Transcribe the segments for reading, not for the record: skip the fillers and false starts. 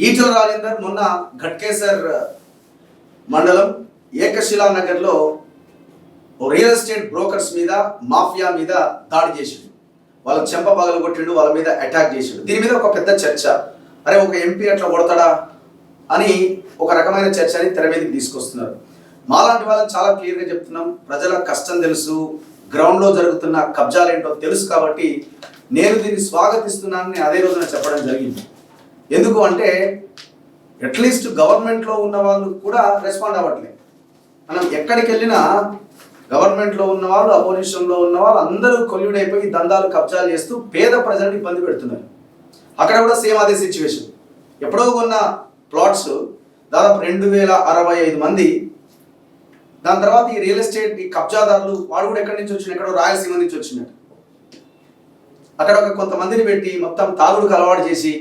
ఈటల రాజేందర్ మొన్న ఘట్కేసర్ మండలం ఏకశిలా నగర్లో రియల్ ఎస్టేట్ బ్రోకర్స్ మీద మాఫియా మీద దాడి చేసిండు. వాళ్ళ చెంప పగలగొట్టిండు, వాళ్ళ మీద అటాక్ చేసిండు. దీని మీద ఒక పెద్ద చర్చ, అరే ఒక ఎంపీ అట్లా కొడతాడా అని ఒక రకమైన చర్చని తెర మీదకి తీసుకొస్తున్నారు. మాలాంటి వాళ్ళని చాలా క్లియర్గా చెప్తున్నాం, ప్రజల కష్టం తెలుసు, గ్రౌండ్లో జరుగుతున్న కబ్జాలు ఏంటో తెలుసు, కాబట్టి నేను దీన్ని స్వాగతిస్తున్నానని అదే రోజున చెప్పడం జరిగింది. ఎందుకు అంటే అట్లీస్ట్ గవర్నమెంట్లో ఉన్న వాళ్ళు కూడా రెస్పాండ్ అవ్వట్లేదు. మనం ఎక్కడికి వెళ్ళినా గవర్నమెంట్లో ఉన్న వాళ్ళు, అపోజిషన్లో ఉన్న వాళ్ళు అందరూ కొల్లుడైపోయి దందాలు కబ్జాలు చేస్తూ పేద ప్రజలను ఇబ్బంది పెడుతున్నారు. అక్కడ కూడా సేమ్ అదే సిచ్యువేషన్. ఎప్పుడో కొన్న ప్లాట్స్ దాదాపు 2065 మంది. దాని తర్వాత ఈ రియల్ ఎస్టేట్ ఈ కబ్జాదారులు వాడు కూడా ఎక్కడి నుంచి వచ్చిన, ఎక్కడో రాయలసీమ నుంచి వచ్చినట్టు అక్కడ ఒక కొంతమందిని పెట్టి మొత్తం తాగుడుకు అలవాటు చేసి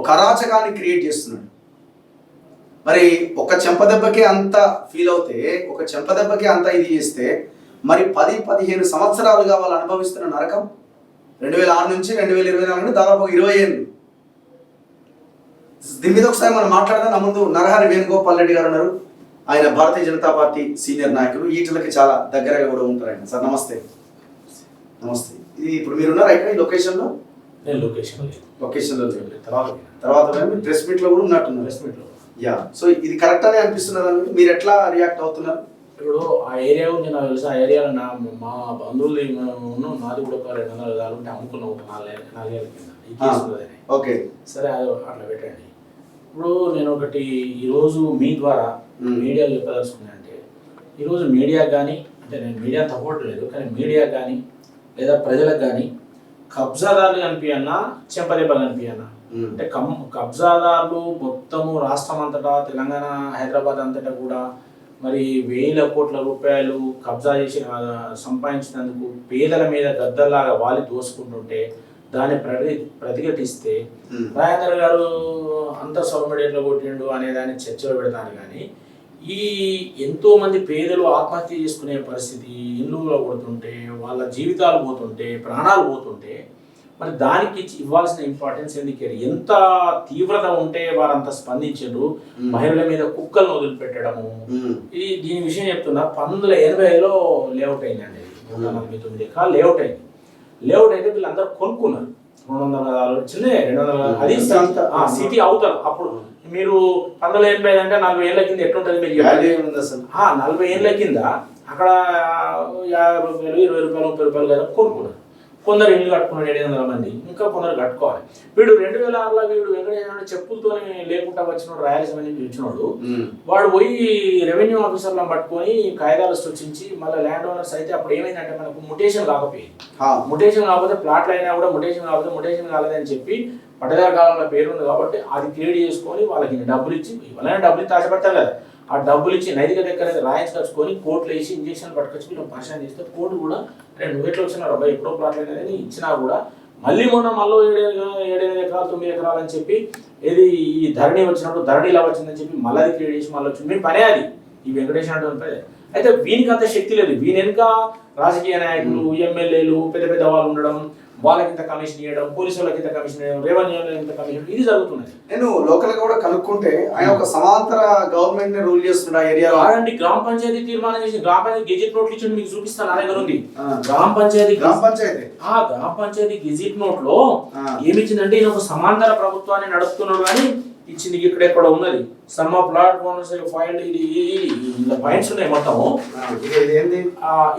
ఒక అరాచకాన్ని క్రియేట్ చేస్తున్నాడు. మరి ఒక చెంపదెబ్బకే అంత ఫీల్ అవుతే, ఒక చెంపదెబ్బకే అంత ఇది చేస్తే, మరి 10-15 సంవత్సరాలుగా వాళ్ళు అనుభవిస్తున్న నరకం 2006 నుంచి 2024 దాదాపు 20 ఏళ్ళు. దీని మీద ఒకసారి మనం మాట్లాడదాం. నా ముందు నరహరి వేణుగోపాల్ రెడ్డి గారు ఉన్నారు. ఆయన భారతీయ జనతా పార్టీ సీనియర్ నాయకులు, ఈటలకి చాలా దగ్గరగా కూడా ఉంటారు ఆయన. సార్ నమస్తే. నమస్తే. ఇది ఇప్పుడు మీరు ఉన్నారా ఇక్కడ ఈ లొకేషన్లో? లొకేషన్లో తర్వాత ప్రెస్ మీట్లో కూడా ఉన్నట్టున్నారు. యా, సో ఇది కరెక్ట్ అని అనిపిస్తున్నారు. మీరు ఎట్లా రియాక్ట్ అవుతున్నారు? ఇప్పుడు ఆ ఏరియా ఉంది, నాకు తెలుసు. ఆ ఏరియాలో మా బంధువులు నాది కూడా ఒక 200 ఉంటే అమ్ముకున్నాం ఒక 4 ఏళ్ళ కింద. ఓకే, సరే అది అట్లా పెట్టండి. ఇప్పుడు నేను ఒకటి ఈరోజు మీ ద్వారా మీడియా చెప్పదలుచుకున్నా అంటే, ఈరోజు మీడియా కానీ, అంటే నేను మీడియా తప్పట్లేదు, కానీ మీడియా కానీ లేదా ప్రజలకు కానీ కబ్జాదారులు కనిపించన్నా చెంపదెబ్బలు కనిపించన్నా, అంటే కబ్జాదారులు మొత్తము రాష్ట్రం అంతటా, తెలంగాణ హైదరాబాద్ అంతటా కూడా మరి వేల కోట్ల రూపాయలు కబ్జా చేసి సంపాదించినందుకు పేదల మీద గద్దల్లాగా వాలి దోసుకుంటుంటే దాన్ని ప్రతిఘటిస్తే రాజేందర్ గారు అంత సోమడిలో కొట్టిండు అనే దాన్ని చర్చలో పెడతాను. కానీ ఈ ఎంతో మంది పేదలు ఆత్మహత్య చేసుకునే పరిస్థితి, ఇల్లులో కొడుతుంటే, వాళ్ళ జీవితాలు పోతుంటే, ప్రాణాలు పోతుంటే, మరి దానికి ఇవ్వాల్సిన ఇంపార్టెన్స్ ఎందుకు? ఎంత తీవ్రత ఉంటే వారంతా స్పందించారు. మహిళల మీద కుక్కలను వదిలిపెట్టడము, దీని విషయం చెప్తున్నా. 1985లో లేఅవుట్ అయిందండి. 149 ఎకరాలు లేఅవుట్ అయింది. లేఅవుట్ అయితే వీళ్ళందరూ కొనుక్కున్నారు. 200 గదాలు చిన్న 200 అది సిటీ అవుతారు. అప్పుడు మీరు 1985 అంటే 40 ఏళ్ళ కింద ఎట్లుంటుంది మీరు? 40 ఏళ్ళ కింద అక్కడ 50 రూపాయలు, 20 రూపాయలు, 30 రూపాయలు కదా కొనుక్కున్నారు. కొందరు ఇల్లు కట్టుకున్నాడు 700 మంది, ఇంకా కొందరు కట్టుకోవాలి. వీడు 2006లో వీడు వెంకటేశ్వర చెప్పులతోనే లేకుండా వచ్చినాడు, రాయలసీమ నుంచి వచ్చినాడు. వాడు పోయి రెవెన్యూ ఆఫీసర్లను పట్టుకొని కాగితాలు సృష్టించి మళ్ళీ ల్యాండ్ ఓనర్స్ అయితే అప్పుడు ఏమైందంటే మనకు ముటేషన్ కాకపోయింది. ముటేషన్ కాకపోతే ప్లాట్లు అయినా కూడా ముటేషన్ కాలేదని చెప్పి పట్టదార కాలంలో పేరు ఉంది కాబట్టి అది క్రియేట్ చేసుకొని వాళ్ళకి డబ్బులు ఇచ్చి, ఇవ్వాలని డబ్బులు ఇచ్చి ఆశపడతారు కదా, ఆ డబ్బులు ఇచ్చి నైతిక దగ్గర రాయించుకొచ్చుకొని కోర్టులో వేసి ఇంజక్షన్ పట్టుకొచ్చి వీళ్ళు పరిశీలన చేస్తే కోర్టు కూడా నువ్వు ఎట్లా వచ్చినారు అబ్బాయి ఎప్పుడో ప్లాట్లు అనేది ఇచ్చినా కూడా మళ్ళీ 7 ఎకరాలు 9 ఎకరాలు అని చెప్పి ఏది ఈ ధరణి వచ్చినప్పుడు ధరణి ఇలా వచ్చిందని చెప్పి మళ్ళీ అది క్రియేట్ చేసి మళ్ళీ వచ్చింది. మీ పనే అది. ఈ వెంకటేశ్వర అంటే అయితే వీనికి అంత శక్తి లేదు. వీని వెనుక రాజకీయ నాయకులు, ఎమ్మెల్యేలు, పెద్ద పెద్ద వాళ్ళు ఉండడం, వాళ్ళకి ఇంత కమిషన్ ఇవ్వడం, పోలీసు వాళ్ళకి ఇంత కమిషన్ ఇవ్వడం, రెవెన్యూ ఇంత కమిషన్, ఇది జరుగుతున్నది. నేను లోకల్ గా కూడా కనుక్కుంటే ఆయన ఒక సమాంతర గవర్నమెంట్ ని రూల్ చేస్తున్నాడు ఆ ఏరియాలో. కాదండి, గ్రామ పంచాయతీ తీర్మానం చేసి గ్రామ పంచాయతీ గెజిట్ నోట్లు ఇచ్చి మీకు చూపిస్తాను, నా దగ్గర ఉంది. గ్రామ పంచాయతీ గెజిట్ నోట్ లో ఏమిచ్చిందంటే ఈయన ఒక సమాంతర ప్రభుత్వాన్ని నడుపుతున్నాడు కానీ ఇచ్చింది ఇక్కడ ఉన్నది. Some of plot owners filed, ఇది పాయింట్స్ ఉన్నాయి మొత్తము.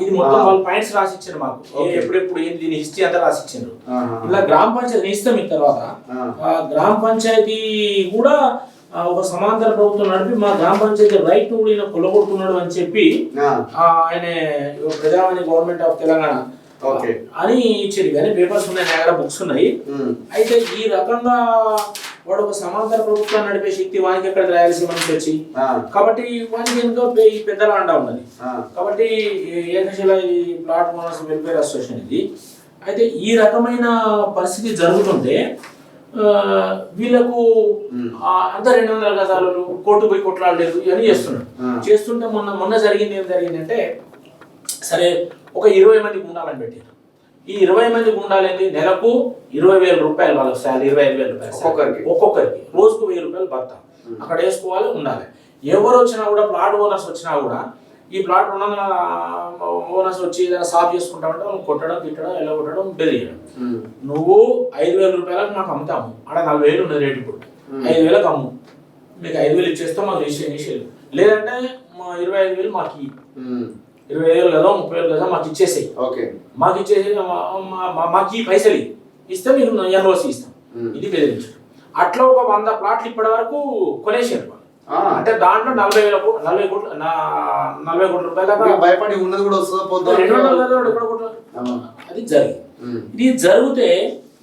ఇది మొత్తం వాళ్ళు పాయింట్స్ రాసి ఇచ్చారు మాకు, ఎప్పుడెప్పుడు ఏంది దీని హిస్టరీ అంతా రాసి ఇచ్చారు. ఇలా గ్రామ పంచాయతీ ఇస్తాం. ఈ తర్వాత గ్రామ పంచాయతీ కూడా ఒక సమాంతర ప్రభుత్వం నడిపి మా గ్రామ పంచాయతీ రైట్ ను కూడా కొల్లగొడుతున్నాడు అని చెప్పి ఆయన ప్రజావాణి గవర్నమెంట్ ఆఫ్ తెలంగాణ అని ఇచ్చేది. కానీ పేపర్స్ ఉన్నాయి, నా దగ్గర బుక్స్ ఉన్నాయి. అయితే ఈ రకంగా వాడు ఒక సమాంతర ప్రభుత్వాన్ని నడిపే శక్తి వానికి ఎక్కడ రాయలసీమ నుంచి వచ్చి, కాబట్టి వానికి ఎంతో ఈ పెద్దల అండా ఉన్నది. కాబట్టి ఏకశిల ఈ ప్లాట్ ఓనర్స్ వెల్ఫేర్ అసోసియేషన్ ఇది. అయితే ఈ రకమైన పరిస్థితి జరుగుతుంటే వీళ్ళకు అంత 200 గజాలు కోర్టు పోయి కొట్లాడలేదు ఇవన్నీ చేస్తుంటే మొన్న జరిగింది ఏం జరిగిందంటే, సరే ఒక 20 మంది ఉండాలని పెట్టారు. ఈ 20 మంది గుండాలేంది నెలకు 20,000 రూపాయలు వాళ్ళకి శాలరీ, 25,000 రూపాయలు ఒక్కొక్కరికి, రోజుకు 1000 రూపాయలు భర్త అక్కడ వేసుకోవాలి, ఉండాలి. ఎవరు వచ్చినా కూడా, ప్లాట్ ఓనర్స్ వచ్చినా కూడా, ఈ ప్లాట్ ఓనర్స్ వచ్చి ఏదైనా సాఫ్ చేసుకుంటామంటే వాళ్ళు కొట్టడం, తిట్టడం, ఎలా కొట్టడం, బెదిరియడం. నువ్వు 5,000 రూపాయలకు మాకు అమ్ముతాము, అక్కడ 40,000 ఉన్నది రేటు, ఇప్పుడు 5,000కి అమ్ము, మీకు 5,000 ఇచ్చేస్తాం, మాకు రిజిస్ట్రేషన్, లేదంటే మా 25,000 మాకు 25,000 కదా 30,000 కదా మాకు ఇచ్చేసేయి, మాకు ఇచ్చేసి మాకు ఈ పైసలు ఇస్తే మీకు ఎన్ఓసి ఇస్తాం. ఇది బెదిరించడం. అట్లా ఒక 100 ప్లాట్లు ఇప్పటి వరకు కొనేసారు. అంటే దాంట్లో 40 కోట్ల రూపాయలు భయపడి ఉన్నది కూడా వస్తుంది. అది జరిగింది. ఇది జరిగితే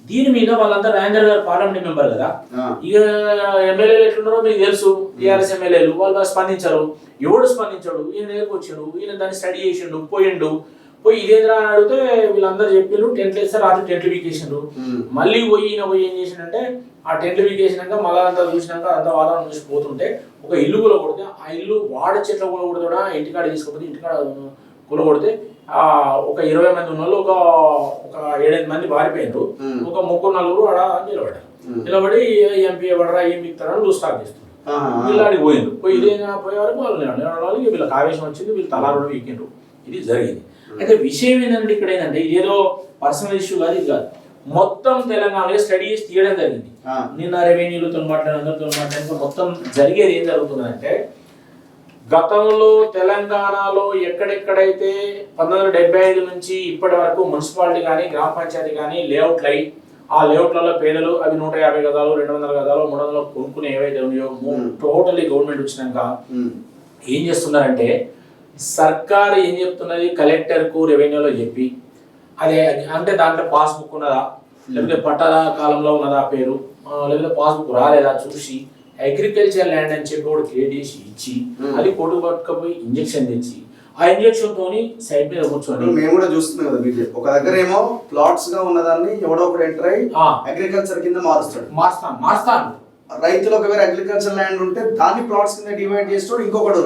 దీని మీద వాళ్ళందరూ రాజేందర్ గారు పార్లమెంట్ మెంబర్ కదా, ఇక ఎమ్మెల్యేలు ఎట్లున్నారో మీకు తెలుసు, టీఆర్ఎస్ ఎమ్మెల్యేలు వాళ్ళు స్పందించారు. ఎవడు స్పందించాడు, ఈయన దగ్గరకు వచ్చాడు, ఈయన దాన్ని స్టడీ చేసిండు, పోయి ఇదేంద్రా అని అడిగితే వీళ్ళందరూ చెప్పారు టెంట్లు వేస్తే రాత్రి టెంట్లు వీకేసిండ్రు. మళ్ళీ పోయి ఏం చేసిండంటే ఆ టెంట్లు వీకేసినాక మళ్ళా అంతా చూసినాక అంత వాతావరణం చూసి పోతుంటే ఒక ఇల్లు కూలగొడితే, ఆ ఇల్లు వాడ చెట్ల కూలగొడతా, ఇంటికాడ తీసుకపోతే ఇంటికాడ కూలగొడితే ఒక 20 మంది ఉన్న వాళ్ళు ఒక 7-8 మంది పారిపోయినారు. ఒక 3-4 ఆడ నిలబడి ఎంపీ ఎవడరా ఏం మిగతారని చూస్తాను చేస్తారు. వీళ్ళాడికి పోయి ఇదేనా పోయే వరకు వాళ్ళు వీళ్ళకి ఆవేశం వచ్చింది, వీళ్ళు తలారు వీకిండ్రు. ఇది జరిగింది. అయితే విషయం ఏంటంటే ఇక్కడ ఏంటంటే ఇదేదో పర్సనల్ ఇష్యూ కాదు, ఇది కాదు, మొత్తం తెలంగాణలో స్టడీ చేసి తీయడం జరిగింది. నిన్న రెవెన్యూలతో అందరితో మాట్లాడితే మొత్తం జరిగేది ఏం జరుగుతుందంటే, గతంలో తెలంగాణలో ఎక్కడెక్కడైతే 1975 నుంచి ఇప్పటి వరకు మున్సిపాలిటీ కానీ గ్రామ పంచాయతీ కానీ లేఅవుట్లు అయ్యి, ఆ లేఅవుట్లలో పేదలు అవి 150 గదాలు 200 గదాలు 300 కొనుక్కునే ఏవైతే ఉన్నాయో టోటల్లీ గవర్నమెంట్ వచ్చినాక ఏం చేస్తున్నారంటే, సర్కారు ఏం చెప్తున్నది కలెక్టర్కు రెవెన్యూలో చెప్పి, అదే అంటే దాంట్లో పాస్బుక్ ఉన్నదా, లేకపోతే పట్టాల కాలంలో ఉన్నదా పేరు, లేకపోతే పాస్బుక్ రాలేదా చూసి అగ్రికల్చర్ ల్యాండ్ అని చెప్పి కూడా క్రియేట్ చేసి ఇచ్చి, అది కొట్టు పట్టుకపోయి ఇంజక్షన్ తెచ్చి, ఆ ఇంజక్షన్ తోని సైడ్ మీద కూర్చొని మేము కూడా చూస్తున్నాం కదా బీజేపీ, ఒక దగ్గర ఏమో ప్లాట్స్ గా ఉన్నదాన్ని ఎవడో ఒకటి ఎంటర్ అయ్యి అగ్రికల్చర్ కింద మారుస్తాను. రైతులు ఒకవేళ అగ్రికల్చర్ ల్యాండ్ ఉంటే దాన్ని ప్లాట్స్ కింద డివైడ్ చేస్తాడు, ఇంకోటి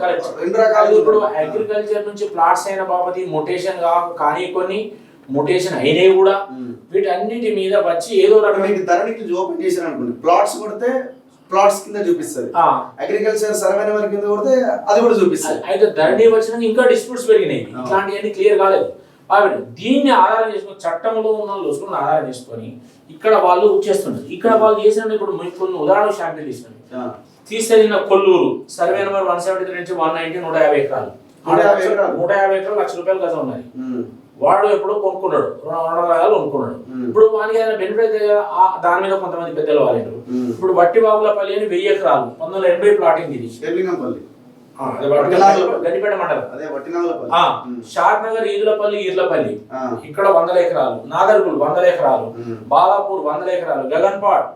కరెక్ట్. 2 రకాలు. ఇప్పుడు అగ్రికల్చర్ నుంచి ప్లాట్స్ అయిన బాబతి మొటేషన్ కానీ కొన్ని మొటేషన్ అయినవి కూడా, వీటన్నిటి మీద వచ్చి ఏదో రకమైన ధరణికి ఓపెన్ చేశారు అనుకోండి, ప్లాట్స్ కొడితే ప్లాట్స్ కింద చూపిస్తుంది, అగ్రికల్చర్ సర్వే నెంబర్ కింద కొడితే అది కూడా చూపిస్తుంది. అయితే ధరణి వచ్చినాక ఇంకా డిస్ప్యూట్స్ పెరిగినాయి, ఇట్లాంటివన్నీ క్లియర్ కాలేదు. కాబట్టి దీన్ని ఆధారం చేసుకుని, చట్టంలో ఉన్న లోసుకుని ఆధారం చేసుకొని ఇక్కడ వాళ్ళు చేస్తున్నారు. ఇక్కడ వాళ్ళు చేసిన ఇప్పుడు కొన్ని ఉదాహరణ శాంపిల్ తీసుకున్నారు. తీసుకెళ్ళిన కొల్లూరు సర్వే నెంబర్ 173 నుంచి 190 150 ఎకరాలు, 150 ఎకరాలు ₹1,00,000 గజం ఉన్నాయి. వాడు ఎప్పుడు కొనుక్కున్నాడు, 200 గజాలు కొనుక్కున్నాడు. ఇప్పుడు వానికి ఏదైనా బెనిఫిట్ అయితే దాని మీద కొంతమంది పెద్దలు వాళ్ళు. ఇప్పుడు వట్టి బాబులపల్లి అని 1000 ఎకరాలు 1980 ప్లాటింగ్ ఇది, గడ్డిపేట మండలం, షాద్ నగర్ ఈర్లపల్లి ఇక్కడ 100 ఎకరాలు, నాదర్గుల్ 100 ఎకరాలు, బాలాపూర్ 100 ఎకరాలు, గగన్పాడ్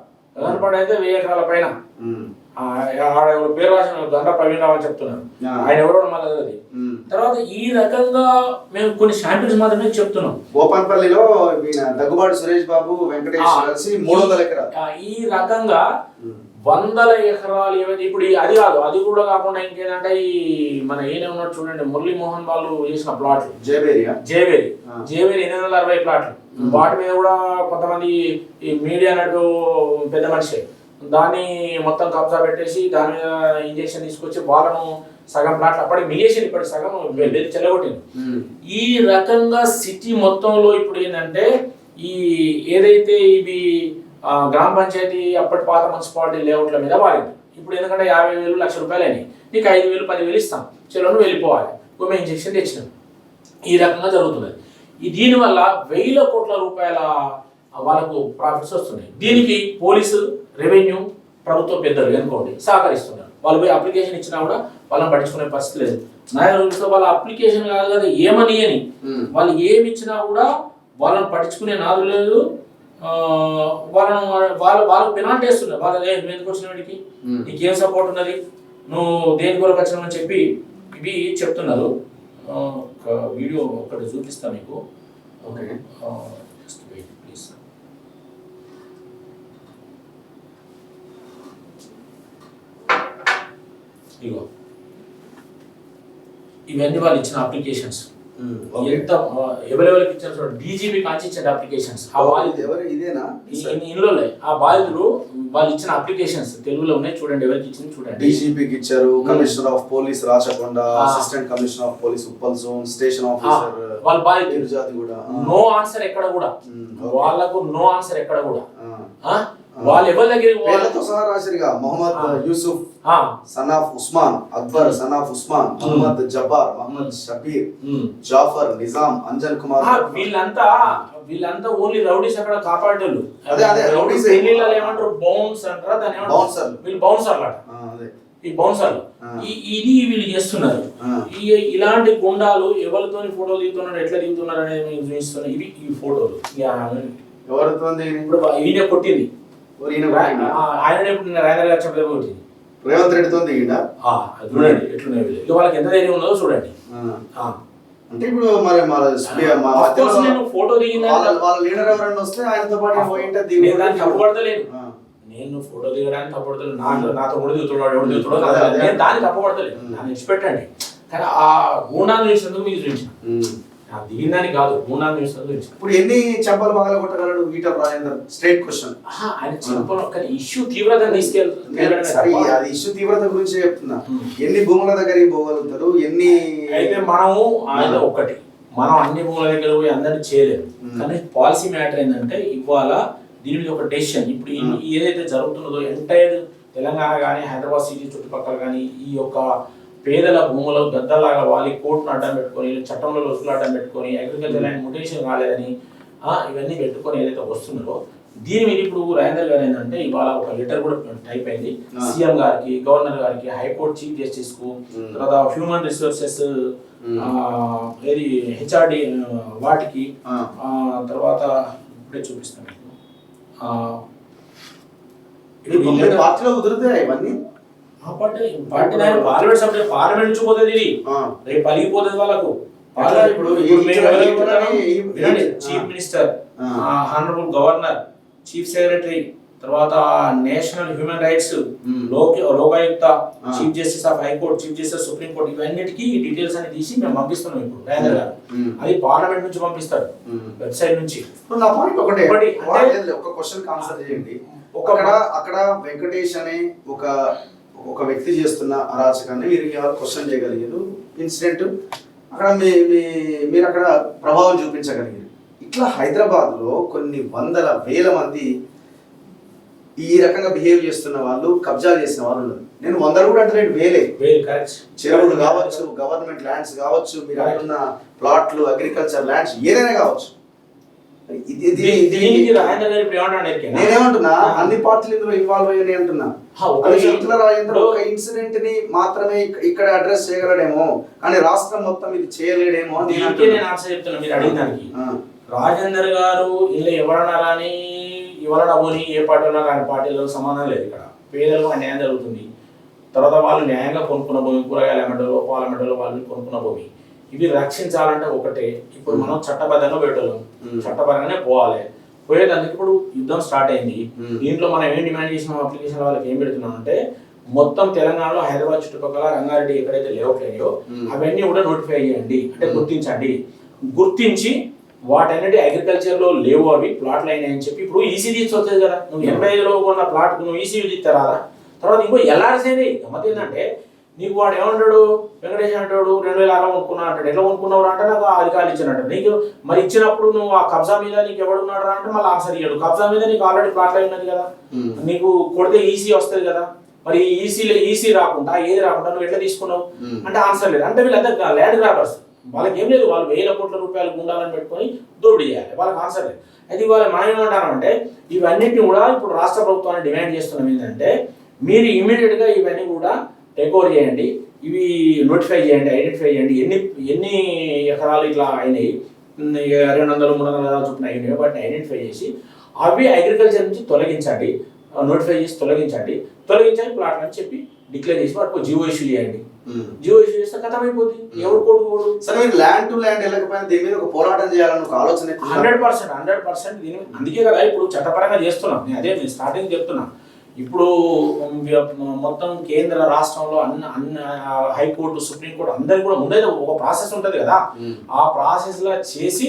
అయితే 1000 ఎకరాల పైన. పేరు రాసిన గంట ప్రవీణ్ రావు అని చెప్తున్నారు, ఆయన ఎవరో మళ్ళీ. తర్వాత ఈ రకంగా మేము కొన్ని శాంపిల్స్ మాత్రమే చెప్తున్నాం. గోపాన్పల్లిలో దగ్గుబాటి సురేష్ బాబు వెంకటేష్ 300 ఎకరాలు. ఈ రకంగా 100 ఎకరాలు ఏమైతే ఇప్పుడు అది కాదు, అది కూడా కాకుండా ఇంకేంటంటే ఈ మన ఏనే ఉన్నాడు చూడండి, మురళీమోహన్ వాళ్ళు చేసిన ప్లాట్లు జేవేరి 860 ప్లాట్లు. వాటి మీద కూడా కొంతమంది ఈ మీడియా నటు పెద్ద మనిషి దాన్ని మొత్తం కబ్జా పెట్టేసి దాని మీద ఇంజక్షన్ తీసుకొచ్చి వాళ్ళను సగం ప్లాట్లు అప్పటికి మిగేసింది, ఇప్పటికి సగం వెళ్ళి చెల్లగొట్టింది. ఈ రకంగా సిటీ మొత్తంలో ఇప్పుడు ఏంటంటే ఈ ఏదైతే ఇవి గ్రామ పంచాయతీ అప్పటి పాత మున్సిపాలిటీ లేఅవుట్ల మీద వాడింది. ఇప్పుడు ఎందుకంటే 50,000 ₹1,00,000 అయినాయి, నీకు 5,000 10,000 ఇస్తాం, చెల్లెను వెళ్ళిపోవాలి, మేము ఇంజక్షన్ తెచ్చినాం. ఈ రకంగా జరుగుతున్నది. దీనివల్ల ₹1,000 కోట్ల వాళ్ళకు ప్రాఫిట్స్ వస్తున్నాయి. దీనికి పోలీసు, రెవెన్యూ, ప్రభుత్వ పెద్దలు అనుకోండి సహకరిస్తున్నారు. వాళ్ళు పోయి అప్లికేషన్ ఇచ్చినా కూడా వాళ్ళని పట్టించుకునే పరిస్థితి లేదు. వాళ్ళ అప్లికేషన్ కాదు కదా ఏమని అని వాళ్ళు ఏమి ఇచ్చినా కూడా వాళ్ళని పట్టించుకునే నాదు లేదు. వాళ్ళకు పెనాల్టీ వేస్తున్నారు. వాళ్ళు నువ్వు ఎందుకు వచ్చిన వాడికి, నీకేం సపోర్ట్ ఉన్నది, నువ్వు దేని కొరకు వచ్చినామని చెప్పి ఇవి చెప్తున్నారు. ఒక వీడియో ఒకటి చూపిస్తా మీకు. Okay, just wait please. ఇగో ఇవన్నీ వాళ్ళు ఇచ్చిన అప్లికేషన్స్. ఓకే. ఎంత ఎవరెవరికి ఇచ్చారు చూడండి. డీజీపీ కాంచి ఇచ్చిన అప్లికేషన్స్ ఆ బాధితులు ఎవరు ఇదేనా ఇందులో ఆ బాధితులు వాళ్ళు ఇచ్చిన అప్లికేషన్స్ తెలుగులో ఉన్నాయి చూడండి, ఎవరికి ఇచ్చింది చూడండి. డీజీపీకి ఇచ్చారు, commissioner of police Rachakonda, assistant commissioner of police Uppal zone, station officer వాళ్ళ బాధితులు జాతి కూడా నో ఆన్సర్ ఎక్కడ కూడా, ఓకే. వాళ్ళకు నో ఆన్సర్ ఎక్కడ కూడా. వాళ్ళు ఎవరి దగ్గరికి పేర్లతో సహా రాశారుగా. Mohammed Yusuf son of Usman, Akbar son of Usman, Mohammed Jabbar, Mohammed Shabir, Jafar, Nizam, Anjan Kumar, వీళ్ళంతా ఓన్లీ రౌడీస్ అక్కడ కాపాడేళ్ళు. అదే రౌడీస్. పెళ్లిళ్ళు ఏమంటారు బౌన్స్ అంటారా దాని బౌన్సర్. వీళ్ళు బౌన్సర్లు అట. ఈ బౌన్సర్లు ఇది వీళ్ళు చేస్తున్నారు. ఇలాంటి గుండాలు ఎవరితోని ఫోటోలు దిగుతున్నారు, ఎట్లా దిగుతున్నారు అనేది మేము చూపిస్తున్నాం. ఇవి ఈ ఫోటోలు ఎవరితో ఇప్పుడు ఈయన కొట్టింది ఆయన రాజేంద్ర గారు చెప్పలేదు కొట్టింది రేవంత్ రెడ్డితో దిగిండా. చూడండి ఎట్లున్నాయి వీళ్ళు. ఇక వాళ్ళకి ఎంత ధైర్యం ఉన్నదో చూడండి. అంటే ఇప్పుడు మరి నేను ఫోటో దిగిన వాళ్ళ లీడర్ ఎవరైనా వస్తే ఆయనతో పాటు పోయింటే దాన్ని తప్పుపడతలేదు. నేను ఫోటో దిగడానికి తప్పుపడతలేదు. నాతో కూడా దిగుతున్నాడు, ఎవరు దిగుతున్నాడు నేను దాన్ని తప్పుపడతలేదు. దాన్ని ఇచ్చిపెట్టండి. కానీ ఆ గుణాన్ని చూసినందుకు మీకు చూపించిన దిగిన దానికి కాదు, గుణాన్ని చూసినందుకు చూపించిన. ఇప్పుడు ఎన్ని చెంపలు పగల కొట్టగలడు ఈటల రాజేందర్? Straight question. ఆయన చెంపలు కానీ ఇష్యూ తీవ్రత తీసుకెళ్తారు. అది ఇష్యూ తీవ్రత గురించి చెప్తున్నా. ఎన్ని భూముల దగ్గరికి పోగలుగుతారు, ఎన్ని అయితే మనము ఆయన ఒకటి మనం అన్ని భూముల దగ్గర పోయి అందరినీ చేయలేము. కానీ పాలసీ మ్యాటర్ ఏంటంటే ఇవాళ దీని మీద ఒక డెసిషన్ ఇప్పుడు ఏదైతే జరుగుతున్నదో ఎంటైర్ తెలంగాణ కానీ హైదరాబాద్ సిటీ చుట్టుపక్కల కానీ ఈ యొక్క పేదల భూములు గద్దలాగా వాళ్ళ కోర్టును అడ్డం పెట్టుకొని చట్టంలో లొసులు అడ్డం పెట్టుకొని అగ్రికల్చర్ ల్యాండ్ ముటేషన్ కాలేదని ఇవన్నీ పెట్టుకొని ఏదైతే వస్తున్నారో దీని మీద ఇప్పుడు రాజేందర్ గారు ఏంటంటే ఇవాళ ఒక లెటర్ కూడా టైప్ అయింది సీఎం గారికి, గవర్నర్ గారికి, హైకోర్టు చీఫ్ జస్టిస్ కు, తర్వాత హ్యూమన్ రిసోర్సెస్ ఏది హెచ్ఆర్డి వాటికి, తర్వాత ఇప్పుడే చూపిస్తాను పార్టీలో కుదురుతాయి ఇవన్నీ. పార్లమెంట్ సభ్యులు పార్లమెంట్ నుంచి పోతుంది ఇది రేపు పలిగిపోతుంది వాళ్ళకు. ఇప్పుడు chief minister, honourable governor, chief secretary, తర్వాత national human rights, Lokayukta, chief justice of high court, chief justice supreme court, ఇవన్నిటికీ డీటెయిల్స్ అనేది తీసి మేము పంపిస్తున్నాం ఇప్పుడు రాజేంద్ర గారు. అది పార్లమెంట్ నుంచి పంపిస్తాడు, వెబ్సైట్ నుంచి. నా పాయింట్ ఒకటే, ఒక క్వశ్చన్ ఆన్సర్ చేయండి. అక్కడ వెంకటేష్ అనే ఒక వ్యక్తి చేస్తున్న అరాచకాన్ని మీరు క్వశ్చన్ చేయగలిగారు. ఇన్సిడెంట్ అక్కడ మీరు అక్కడ ప్రభావం చూపించగలిగారు. ఇట్లా హైదరాబాద్ లో కొన్ని వందల వేల మంది ఈ రకంగా బిహేవ్ చేస్తున్న వాళ్ళు, కబ్జా చేసిన వాళ్ళు ఉన్నారు. నేను వందలు కూడా అంటే వేలే, చెరువులు కావచ్చు, గవర్నమెంట్ ల్యాండ్స్ కావచ్చు, మీరు అంటున్న ప్లాట్లు, అగ్రికల్చర్ ల్యాండ్స్ ఏదైనా కావచ్చు. నేనేమంటున్నా అన్ని పార్టీలు ఇందులో ఇన్వాల్వ్ అయ్యాయి అంటున్నా. ఒక ఇన్సిడెంట్ ని మాత్రమే ఇక్కడ అడ్రస్ చేయగలడేమో కానీ రాష్ట్రం మొత్తం ఇది చేయలేడేమో అని నేను ఆన్సర్ చెప్తున్నా మీరు అడిగినానికి. రాజేందర్ గారు ఇలా ఎవరన్నా కానీ ఎవరన్నా పోని ఏ పార్టీ ఉన్నా కానీ పార్టీలో సమానం లేదు. ఇక్కడ పేదలకు న్యాయం జరుగుతుంది. తర్వాత వాళ్ళు న్యాయంగా కొనుక్కున్న భూమి, కూరగాయల మండలో, పాల మండలో వాళ్ళు కొనుక్కున్న భూమి, ఇవి రక్షించాలంటే ఒకటే ఇప్పుడు మనం చట్టబద్ధంగా పెట్టలేము, చట్టపరంగానే పోవాలి. పోయేదానికి ఇప్పుడు యుద్ధం స్టార్ట్ అయింది. దీంట్లో మనం ఏం డిమాండ్ చేసిన అప్లికేషన్ వాళ్ళకి ఏం పెడుతున్నాం అంటే మొత్తం తెలంగాణలో హైదరాబాద్ చుట్టుపక్కల రంగారెడ్డి ఎక్కడైతే లేవట్లేయో అవన్నీ కూడా నోటిఫై చేయండి, అంటే గుర్తించండి. గుర్తించి వాటన్నిటి అగ్రికల్చర్ లో లేవు, అవి ప్లాట్లు అయినాయని చెప్పి ఇప్పుడు ఈసీ తీసుకొచ్చేది కదా. నువ్వు 85లో కొన్న ప్లాట్ నువ్వు ఈసీ తీస్తారా? తర్వాత ఇంకో ఎల్ఆర్సీ అనేది గమ్మత్ ఏంటంటే నీకు వాడు ఏమంటాడు, వెంకటేష్ అంటాడు 2006 కొనుక్కున్నా అంటాడు. ఎట్లా కొనుక్కున్నావు అంటే నాకు అధికారులు ఇచ్చినట్టు. నీకు మరి ఇచ్చినప్పుడు నువ్వు ఆ కబ్జా మీద నీకు ఎవడున్నాడు అంటే మళ్ళీ ఆన్సర్ ఇయ్యాడు. కబ్జా మీద నీకు ఆల్రెడీ ప్లాట్ అయి ఉన్నది కదా, నీకు కొడితే ఈసీ వస్తుంది కదా. మరి ఈసీ రాకుండా ఏది రాకుండా నువ్వు ఎట్లా తీసుకున్నావు అంటే ఆన్సర్ లేదు. అంటే వీళ్ళంతా ల్యాండ్ గ్రాబర్స్, వాళ్ళకి ఏం లేదు, వాళ్ళు 1000 కోట్ల రూపాయలు గుండాలని పెట్టుకొని దోపిడీ చేయాలి, వాళ్ళకి ఆన్సర్ లేదు. అయితే ఇవాళ మనం ఏమంటామంటే ఇవన్నిటిని కూడా ఇప్పుడు రాష్ట్ర ప్రభుత్వాన్ని డిమాండ్ చేస్తున్నాం ఏంటంటే మీరు ఇమీడియట్గా ఇవన్నీ కూడా టేక్ ఓవర్ చేయండి, ఇవి నోటిఫై చేయండి, ఐడెంటిఫై చేయండి. ఎన్ని ఎకరాలు ఇట్లా అయినాయి, 200, 300 ఎకరాలు చొప్పున అయినాయి, వాటిని ఐడెంటిఫై చేసి అవి అగ్రికల్చర్ నుంచి తొలగించండి, నోటిఫై చేసి తొలగించండి ప్లాట్ అని చెప్పి డిక్లేర్ చేసి వాటికి జియో ఇష్యూ చేయండి. జియో ఇష్యూ చేస్తే కథం అయిపోతుంది. ఎవరు కోడు సరే ల్యాండ్ టు ల్యాండ్ వెళ్ళకపోయినా దీని మీద ఒక పోరాటం చేయాలని ఒక ఆలోచన 100% దీని అందుకే కదా ఇప్పుడు చట్టపరంగా చేస్తున్నాం. నేను అదే స్టార్టింగ్ చెప్తున్నా, ఇప్పుడు మొత్తం కేంద్ర రాష్ట్రంలో అన్ని హైకోర్టు సుప్రీంకోర్టు అందరికి కూడా ముందే ఒక ప్రాసెస్ ఉంటుంది కదా, ఆ ప్రాసెస్ లా చేసి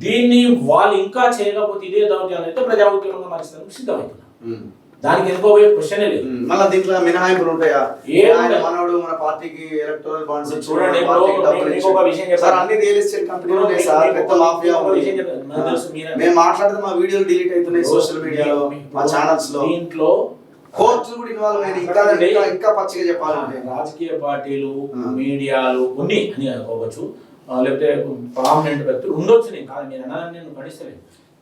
దీన్ని వాళ్ళు ఇంకా చేయకపోతే ఇదే దౌర్జన్యం అయితే ప్రజా ఉద్యమంగా మార్చడానికి సిద్ధమవుతున్నారు. దానికి ఎందుకోబోయే క్వశ్చనే లేదు. మళ్ళీ దీంట్లో మినహాయింపులు ఉంటాయా? మనోడు మన పార్టీకి ఎలక్టోరల్ బాండ్స్ చూడండి, ఒక విషయం సార్, అన్ని రియల్ ఎస్టేట్ కంపెనీలు ఉన్నాయి సార్, పెద్ద మాఫియా ఉంది. మేము మాట్లాడితే మా వీడియోలు డిలీట్ అవుతున్నాయి సోషల్ మీడియాలో, మా ఛానల్స్ లో. దీంట్లో కోర్టులు కూడా ఇన్వాల్వ్ అయినాయి. ఇంకా పచ్చిగా చెప్పాలంటే రాజకీయ పార్టీలు, మీడియాలు కొన్ని అని అనుకోవచ్చు, లేకపోతే ప్రామినెంట్ వ్యక్తులు ఉండొచ్చు. నేను కాదు, మీరు అన్నారని నేను ఖండిస్తలేదు.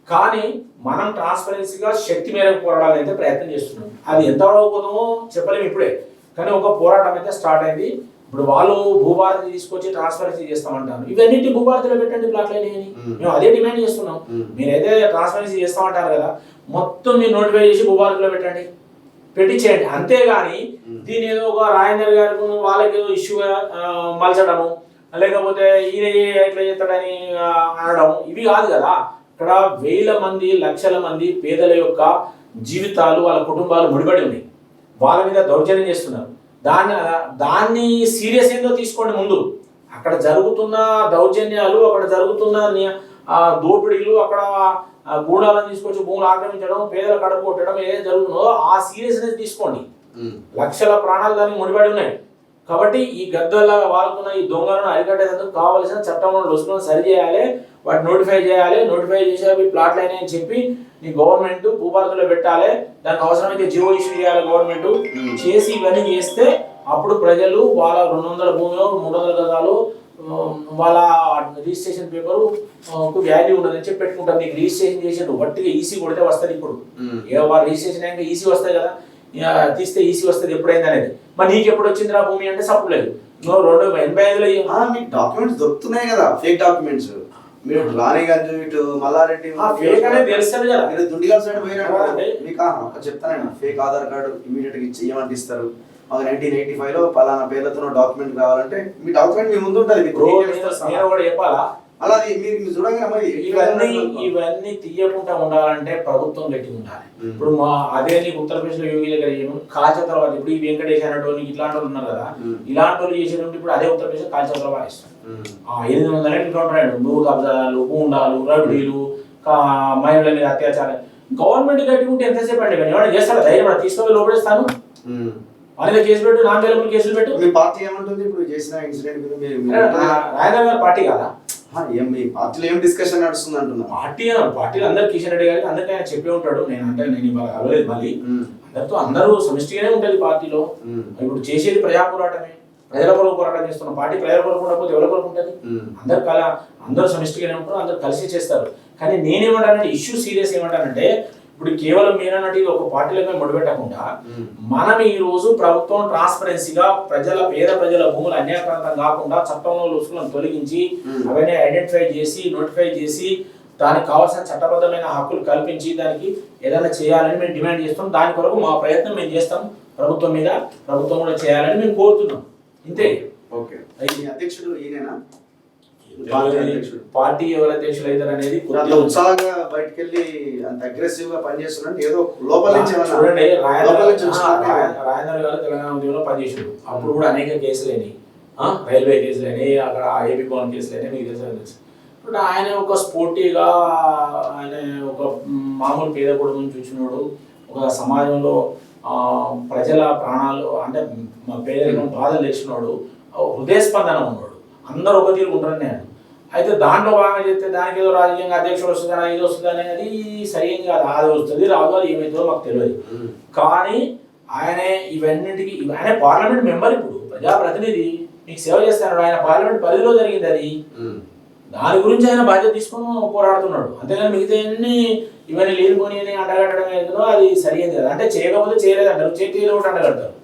కానీ మనం ట్రాన్స్పరెన్సీగా శక్తి మేరకు పోరాడాలని అయితే ప్రయత్నం చేస్తున్నాం. అది ఎంతవరకు పోతామో చెప్పలేము ఇప్పుడే, కానీ ఒక పోరాటం అయితే స్టార్ట్ అయింది. ఇప్పుడు వాళ్ళు భూభారతి తీసుకొచ్చి ట్రాన్స్పరెన్సీ చేస్తామంటారు. ఇవన్నిటి భూభారతిలో పెట్టండి ప్లాట్లని అని మేము అదే డిమాండ్ చేస్తున్నాం. మీరైతే ట్రాన్స్పరెన్సీ చేస్తామంటారు కదా, మొత్తం మీరు నోటిఫై చేసి భూభారతిలో పెట్టండి, పెట్టించేయండి. అంతేగాని దీని ఏదో ఒక రాజేందర్ గారికి వాళ్ళకి ఏదో ఇష్యూగా మలచడము, లేకపోతే ఈయన ఎట్లా చేస్తాడని అనడం, ఇవి కాదు కదా. ఇక్కడ వేల మంది, లక్షల మంది పేదల యొక్క జీవితాలు, వాళ్ళ కుటుంబాలు ముడిపడి ఉన్నాయి. వాళ్ళ మీద దౌర్జన్యం చేస్తున్నారు. దాన్ని సీరియస్ ఏందో తీసుకోండి. ముందు అక్కడ జరుగుతున్న దౌర్జన్యాలు, అక్కడ జరుగుతున్న దోపిడీలు, అక్కడ గూడాలను తీసుకొచ్చి భూములు ఆక్రమించడం, పేదల కడుపు కొట్టడం ఏదైతే జరుగుతుందో ఆ సీరియస్నెస్ తీసుకోండి. లక్షల ప్రాణాలు దానికి ముడిపడి ఉన్నాయి. కాబట్టి ఈ గద్దల్లాగా వాడుతున్న ఈ దొంగలను అరికట్టేందుకు కావాల్సిన చట్టంలో లొసులను సరి చేయాలి, వాటి నోటిఫై చేయాలి. నోటిఫై చేసి అవి ప్లాట్లు అయినాయని చెప్పి నీ గవర్నమెంట్ భూభారతిలో పెట్టాలి. దానికి అవసరమైతే జియో ఇష్యూ చేయాలి గవర్నమెంట్. చేసి ఇవన్నీ చేస్తే అప్పుడు ప్రజలు వాళ్ళ 200 భూమిలో 300 గజాలు వాళ్ళ రిజిస్ట్రేషన్ పేపరు వాల్యూ ఉండదని చెప్పి పెట్టుకుంటారు. నీకు రిజిస్ట్రేషన్ చేసేది వట్టిగా ఈసీ కొడితే వస్తుంది. ఇప్పుడు వాళ్ళ రిజిస్ట్రేషన్ అయ్యాక ఈసీ వస్తాయి కదా, తీస్తే ఈసీ వస్తుంది ఎప్పుడైంది అనేది. మరి నీకు ఎప్పుడు వచ్చింది రా భూమి అంటే సప్పు లేదు. నువ్వు 285లో మీకు డాక్యుమెంట్స్ దొరుకుతున్నాయి కదా, ఫేక్ డాక్యుమెంట్స్. మీరు రాణిగంజ్ ఇటు మల్లారెడ్డి ఫేక్ అనేది తెలుస్తుంది కదా. మీరు దుండిగల్ సైడ్ పోయినట్టు మీకు చెప్తానండి, ఫేక్ ఆధార్ కార్డు ఇమీడియట్ గా ఇచ్చేయమంటే ఇస్తారు. మాకు 1985లో పలానా పేర్లతో డాక్యుమెంట్ కావాలంటే మీ డాక్యుమెంట్ మీ ముందు ఉంటుంది. నేను కూడా చెప్పాలా? అలా మీరు చూడంగా మరి ఇవన్నీ తీయకుండా ఉండాలంటే ప్రభుత్వం గట్టి ఉండాలి. ఇప్పుడు మా అదే నీకు ఉత్తరప్రదేశ్ లో యోగి దగ్గర ఏమో కాల్చత్రవాది, ఇప్పుడు ఈ వెంకటేష్ అనేటోళ్ళు ఇట్లాంటి వాళ్ళు ఉన్నారు కదా, ఇలాంటి వాళ్ళు చేసేటువంటి ఇప్పుడు అదే ఉత్తరప్రదేశ్ కాల్చత్రవాది ఇస్తారు. 800 ఏళ్ళు ఉంటాడు. భూ కబ్జాలు, గూండాలు, రౌడీలు, మహిళల మీద అత్యాచారం. గవర్నమెంట్ గట్టి ఉంటే ఎంతసేపు అండి ఏమైనా చేస్తారా? ధైర్యం తీసుకొని లోపడేస్తాను, వాళ్ళ కేసు పెట్టు, నాన్ అవైలబుల్ కేసులు పెట్టు. మీ పార్టీ ఏమంటుంది ఇప్పుడు చేసిన ఇన్సిడెంట్ మీద? రాజధాని గారి పార్టీ కదా, మీ పార్టీలో ఏం డిస్కషన్ నడుస్తుంది అంటున్నా? పార్టీలో అందరు కిషన్ రెడ్డి గారికి అందరికీ ఆయన చెప్పే ఉంటాడు. నేను ఇవాళ కలవలేదు, మళ్ళీ అందరూ సమిష్టిగానే ఉంటుంది పార్టీలో. ఇప్పుడు చేసేది ప్రజా పోరాటమే, ప్రజల కొరకు పోరాటం చేస్తున్న పార్టీ ప్రజల కొరకు ఉండకపోతే ఎవరి కొరకు ఉంటుంది? అందరూ సమిష్టిగానే ఉంటారు, అందరూ కలిసి చేస్తారు. కానీ నేనేమంటానంటే ఇష్యూ సీరియస్ ఏమంటానంటే, ఇప్పుడు కేవలం మీరన్నట్టు ఒక పార్టీలపై ముడిపెట్టకుండా మనం ఈ రోజు ప్రభుత్వం ట్రాన్స్పరెన్సీగా పేద ప్రజల భూములు అన్యాయకరంగా కాకుండా చట్టంలో లొసుగులను తొలగించి అవన్నీ ఐడెంటిఫై చేసి నోటిఫై చేసి దానికి కావాల్సిన చట్టబద్ధమైన హక్కులు కల్పించి దానికి ఏదైనా చేయాలని మేము డిమాండ్ చేస్తాం. దాని కొరకు మా ప్రయత్నం మేము చేస్తాం ప్రభుత్వం మీద, ప్రభుత్వం కూడా చేయాలని మేము కోరుతున్నాం. ఇంతే. ఓకే, అధ్యక్షుడు ఈయనేనా? పార్టీ ఎవరు అధ్యక్షులు అవుతారు అనేది ఉత్సాహంగా బయటకు వెళ్ళి అంత అగ్రెసివ్ గా పనిచేస్తున్నట్టు ఏదో లోపల నుంచి చూడండి. రాజేంద్ర గారు తెలంగాణ ఉద్యమంలో పనిచేసారు. అప్పుడు కూడా అనేక కేసులేని, రైల్వే కేసులేని, అక్కడ ఏపీ భవన్ కేసులేని, మీకు తెలుసు. ఇప్పుడు ఆయన ఒక స్పోర్టీగా, ఆయన ఒక మామూలు పేద కుటుంబం చూసినోడు, ఒక సమాజంలో ప్రజల ప్రాణాలు అంటే పేదరికం బాధలు తెచ్చినోడు, హృదయస్పందన ఉన్నాడు. అందరూ ఒక తీరు ఉంటారని నేను. అయితే దాంట్లో బాగా చెప్తే దానికి ఏదో రాజకీయంగా అధ్యక్షుడు వస్తుందని, ఇది వస్తుందని, అది సరిగ్గా కాదు. అది వస్తుంది రాదు, అది ఏమవుతుందో మాకు తెలియదు. కానీ ఆయనే ఇవన్నింటికి ఆయన పార్లమెంట్ మెంబర్, ఇప్పుడు ప్రజాప్రతినిధి, మీకు సేవ చేస్తాడు. ఆయన పార్లమెంట్ పరిధిలో జరిగింది అది. దాని గురించి ఆయన బాధ్యత తీసుకొని పోరాడుతున్నాడు. అంతేగాని మిగతా ఇవన్నీ లేనిపోని అంటగట్టడం ఏదో అది సరైనది కదా. అంటే చేయకపోతే చేయలేదు అంటారు, చేయలేదు ఒకటి అంటగడతారు.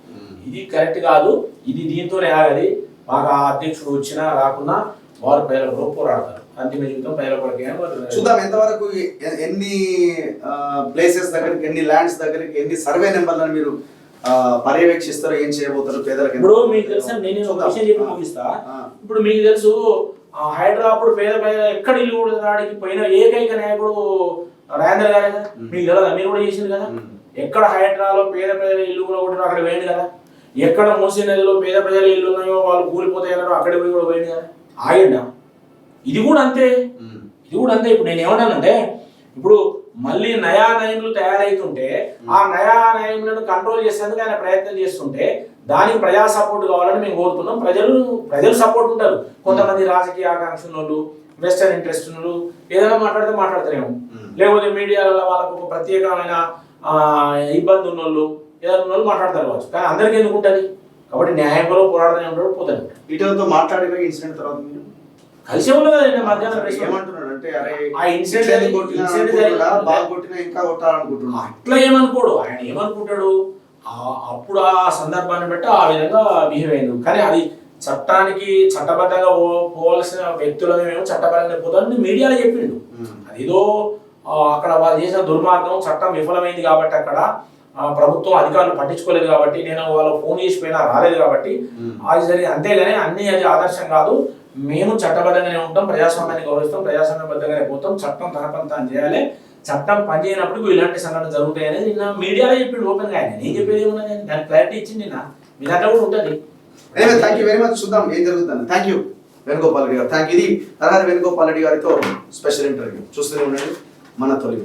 ఇది కరెక్ట్ కాదు. ఇది దీంతోనే ఆగది. మాకు ఆ అధ్యక్షుడు వచ్చినా రాకున్నా వారు ప్రజల కొరకు పోరాడతారు. అంతిమ జీవితం ప్రజల కొరకే. చూద్దాం ఎంతవరకు ఎన్ని ప్లేసెస్ దగ్గరికి, ఎన్ని ల్యాండ్స్ దగ్గరికి, ఎన్ని సర్వే నెంబర్లను మీరు పర్యవేక్షిస్తారో, ఏం చేయబోతారు పేదలకు. ఇప్పుడు మీకు తెలుసా, నేను ఒక విషయం చెప్పి ముగిస్తా. ఇప్పుడు మీకు తెలుసు, హైదరాబాద్ పేద ఎక్కడ ఇల్లు కూడా రాడికి పోయిన ఏకైక నాయకుడు రాజేంద్ర గారే కదా, మీకు తెలియదా? మీరు కూడా చేసింది కదా. ఎక్కడ హైడ్రాలో పేద ప్రజల ఇల్లు కూడా ఒకటి అక్కడ వేయండి కదా. ఎక్కడ మూసీ నదిలో పేద ప్రజల ఇల్లు ఉన్నాయో వాళ్ళు కూలిపోతాయన్నారో అక్కడ పోయి కూడా వేయండి కదా. ఆగండా? ఇది కూడా అంతే, ఇది కూడా అంతే. ఇప్పుడు నేను ఏమన్నానంటే, ఇప్పుడు మళ్ళీ నయా నయంలు తయారైతుంటే ఆ నయా నయంలను కంట్రోల్ చేసేందుకు ఆయన ప్రయత్నం చేస్తుంటే దానికి ప్రజా సపోర్ట్ కావాలని మేము కోరుతున్నాం. ప్రజలు సపోర్ట్ ఉంటారు. కొంతమంది రాజకీయ ఆకాంక్షలు, వెస్టర్న్ ఇంట్రెస్ట్ ఏదైనా మాట్లాడితే మాట్లాడతారేమో, లేకపోతే మీడియాలలో వాళ్ళకు ఒక ప్రత్యేకమైన ఇబ్బంది ఉన్నోళ్ళు ఏదైనా ఉన్నోళ్ళు మాట్లాడతారు కావచ్చు. కానీ అందరికీ ఎందుకు ఉంటుంది? కాబట్టి న్యాయంలో పోరాడుతూనే ఉంటాడు, పోతాడు. ఈటలతో మాట్లాడిన ఇన్సిడెంట్ తర్వాత మీరు కలిసే ఉన్నది మధ్యాహ్నం ఏమంటున్నాడు అంటే, అరే ఆ ఇన్సిడెంట్ బాగా కొట్టినా ఇంకా కొట్టాలనుకుంటున్నా అట్లా ఏమనుకోడు. ఆయన ఏమనుకుంటాడు, అప్పుడు ఆ సందర్భాన్ని బట్టి ఆ విధంగా బిహేవ్ అయింది. కానీ అది చట్టానికి చట్టబద్ధంగా పోవాల్సిన వ్యక్తులను మేము చట్టపరంగా పోతామని మీడియాలో చెప్పిండు. అదేదో అక్కడ వాళ్ళు చేసిన దుర్మార్గం, చట్టం విఫలమైంది కాబట్టి అక్కడ ప్రభుత్వం అధికారులు పట్టించుకోలేదు కాబట్టి, నేను వాళ్ళు ఫోన్ చేసిపోయినా రాలేదు కాబట్టి అది జరిగింది. అంతేగాని అన్ని అది ఆదర్శం కాదు. మేము చట్టబద్ధంగానే ఉంటాం, ప్రజాస్వామ్యాన్ని గౌరవిస్తాం, ప్రజాస్వామ్యబద్ధంగానే పోతాం, చట్టం తన పని తాను చేయాలి, చట్టం పనిచేయనప్పుడు ఇలాంటి సంఘటనలు జరుగుతాయి అనేది నిన్న మీడియాలో చెప్పిండు ఓపెన్గా. ఆయన నేను చెప్పేది ఏమన్నా దానికి క్లారిటీ ఇచ్చింది నిన్న. మీ దాంట్లో కూడా ఉంటుంది. Thank you very much. చూద్దాం ఏం జరుగుతుంది. థ్యాంక్ యూ వేణుగోపాల్ రెడ్డి గారు. Thank you. ఇది తర్వాత వేణుగోపాల్ రెడ్డి గారితో స్పెషల్ ఇంటర్వ్యూ చూస్తూనే ఉండండి మన తొలి.